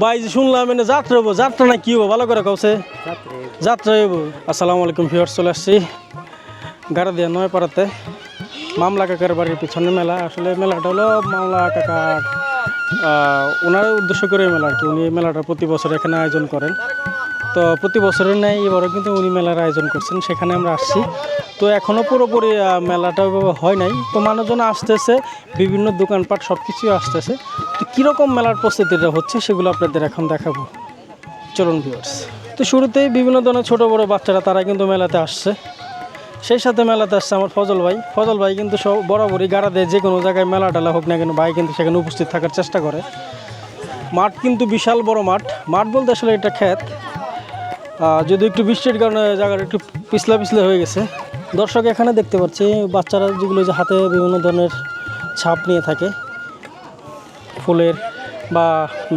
ভাই যে শুনলাম এনে যাত্রা হবো, যাত্রা না কি হবো ভালো করে কাউছে যাত্রা হইব। আসসালামু আলাইকুম ভিউয়ার্স, চলে আসছি গাড়াদিয়া নয়পাড়াতে মামলা কাকার বাড়ির পিছনে মেলা। আসলে মেলাটা হলো মামলা কাকার ওনার উদ্দেশ্য করে মেলা আর কি। উনি এই মেলাটা প্রতি বছর এখানে আয়োজন করেন। তো প্রতি বছরের ন্যায় এবারও কিন্তু উনি মেলার আয়োজন করছেন, সেখানে আমরা আসছি। তো এখনও পুরোপুরি মেলাটা ওইভাবে হয় নাই, তো মানুষজন আসতেছে, বিভিন্ন দোকানপাট সব কিছুই আসতেছে। তো কীরকম মেলার প্রস্তুতিটা হচ্ছে সেগুলো আপনাদের এখন দেখাবো, চলুন ভিউয়ার্স। তো শুরুতেই বিভিন্ন ধরনের ছোটো বড়ো বাচ্চারা তারা কিন্তু মেলাতে আসছে। সেই সাথে মেলাতে আসছে আমার ফজল ভাই কিন্তু সব বরাবরই গাড়াতে যে কোনো জায়গায় মেলা টেলা হোক না কেন ভাই কিন্তু সেখানে উপস্থিত থাকার চেষ্টা করে। মাঠ কিন্তু বিশাল বড় মাঠ বলতে আসলে এটা ক্ষেত, যদি একটু বৃষ্টির কারণে জায়গাটা একটু পিছলা হয়ে গেছে। দর্শক এখানে দেখতে পাচ্ছি বাচ্চারা যেগুলো যে হাতে বিভিন্ন ধরনের ছাপ নিয়ে থাকে ফুলের বা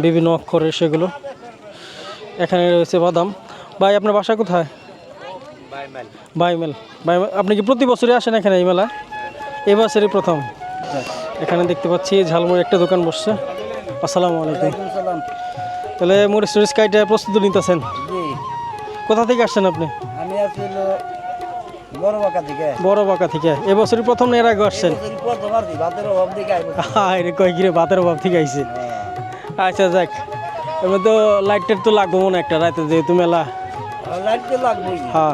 বিভিন্ন অক্ষরের, সেগুলো এখানে রয়েছে বাদাম। ভাই আপনার বাসা কোথায়? বাইমেল। আপনি কি প্রতি বছরই আসেন এখানে এই মেলা? এই বছরই প্রথম। এখানে দেখতে পাচ্ছি ঝালমুড়ি একটা দোকান বসছে। আসসালামু আলাইকুম। তাহলে মরিচ টরিচ কাইটা প্রস্তুতি নিতেছেন? কোথা থেকে আসছেন আপনি? আমি আসলে বড় বাঁকা থেকে। এবছরই প্রথম না এর আগে আসছেন? কয় গিরে ভাতের অভাব থেকে আইছে। আচ্ছা যাক, এবার তো লাইটের তো লাগবো মনে একটা রাতে যেহেতু মেলা। হ্যাঁ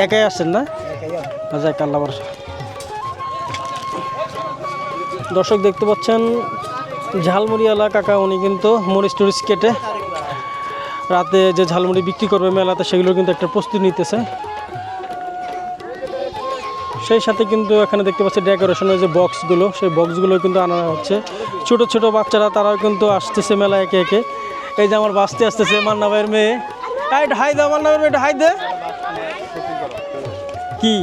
একাই আসছেন না? যাক আল্লাহ ভরসা। দর্শক দেখতে পাচ্ছেন ঝালমুড়িওয়ালা কাকা, উনি কিন্তু মরিচ টরিচ কেটে রাতে যে ঝালমুড়ি বিক্রি করবে মেলাতে সেগুলো কিন্তু একটা প্রস্তুতি নিতেছে। সেই সাথে কিন্তু এখানে দেখতে পাচ্ছি ডেকোরেশনের যে বক্সগুলো, সেই বক্সগুলো কিন্তু আনা হচ্ছে। ছোট ছোট বাচ্চারা তারাও কিন্তু আসতেছে মেলা একে একে। এই যে আমার বাসতে আসতেছে মান্না ভাইয়ের মেয়ে, এটা হাই দা মান্না ভাইয়ের মেয়ে, এটা হাই দে। কি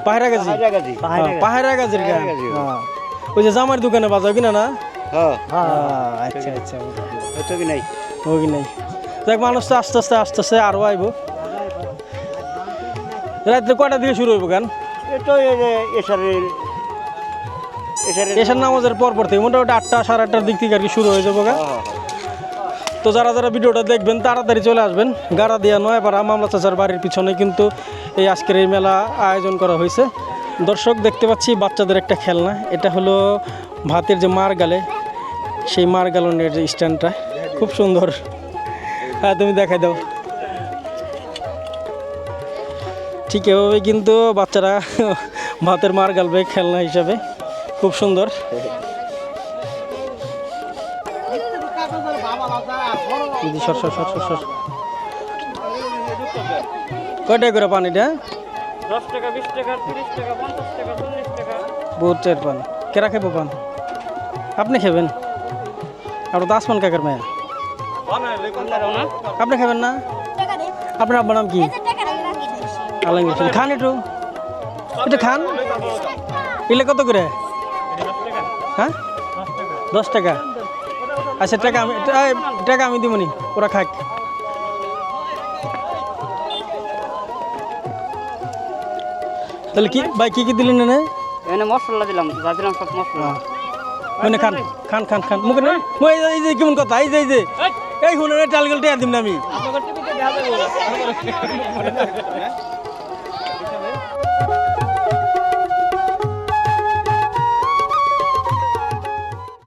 পায়রা গাজি? গাজির গান। ওই যে জামার দোকানে বাজাও কিনা না? আচ্ছা কি নাই দেখ, মানুষ তো আস্তে আস্তে আরো আইব। রাত্রে কয়টা দিকে শুরু হইব গান? এসার নামাজের পর থেকে মোটামুটি 8টা সাড়ে 8টার দিক থেকে আর কি শুরু হয়ে যাবো গান। তো যারা ভিডিওটা দেখবেন তাড়াতাড়ি চলে আসবেন। গাড়াদিয়া নয়পাড়া মামলা চাচার বাড়ির পিছনে কিন্তু এই আজকের এই মেলা আয়োজন করা হয়েছে। দর্শক দেখতে পাচ্ছি বাচ্চাদের একটা খেলনা, এটা হলো ভাতের যে মার গালে, সেই মার গালনের যে স্ট্যান্ডটা খুব সুন্দর। হ্যাঁ তুমি দেখাই দাও। ঠিক এভাবে কিন্তু বাচ্চারা ভাতের মার গালবে খেলনা হিসাবে, খুব সুন্দর। কয়টা করে পানিটা? 10 টাকা, 20 টাকা, 30 টাকা, 50 টাকা, 40 টাকা। বহুতের পান কেরা খেবো পান? আপনি খেবেন? আপনার তো আসমান কাকার মেয়ে, আপনি খাবেন না? আপনার আব্বার নাম কি? আলহামদুলিল্লাহ। খান এটা খান। এলে কত করে? হ্যাঁ 10 টাকা। আচ্ছা টাকা আমি দিবনি, ওরা খাক। তাহলে কি ভাই কি দিলেন? এনে মশলা দিলাম, যা দিলাম সব মশলা। মানে খান মুখে না। এই যে কেমন কথা, এই যে এই হুনে টালগেল টেয়া দিম না আমি।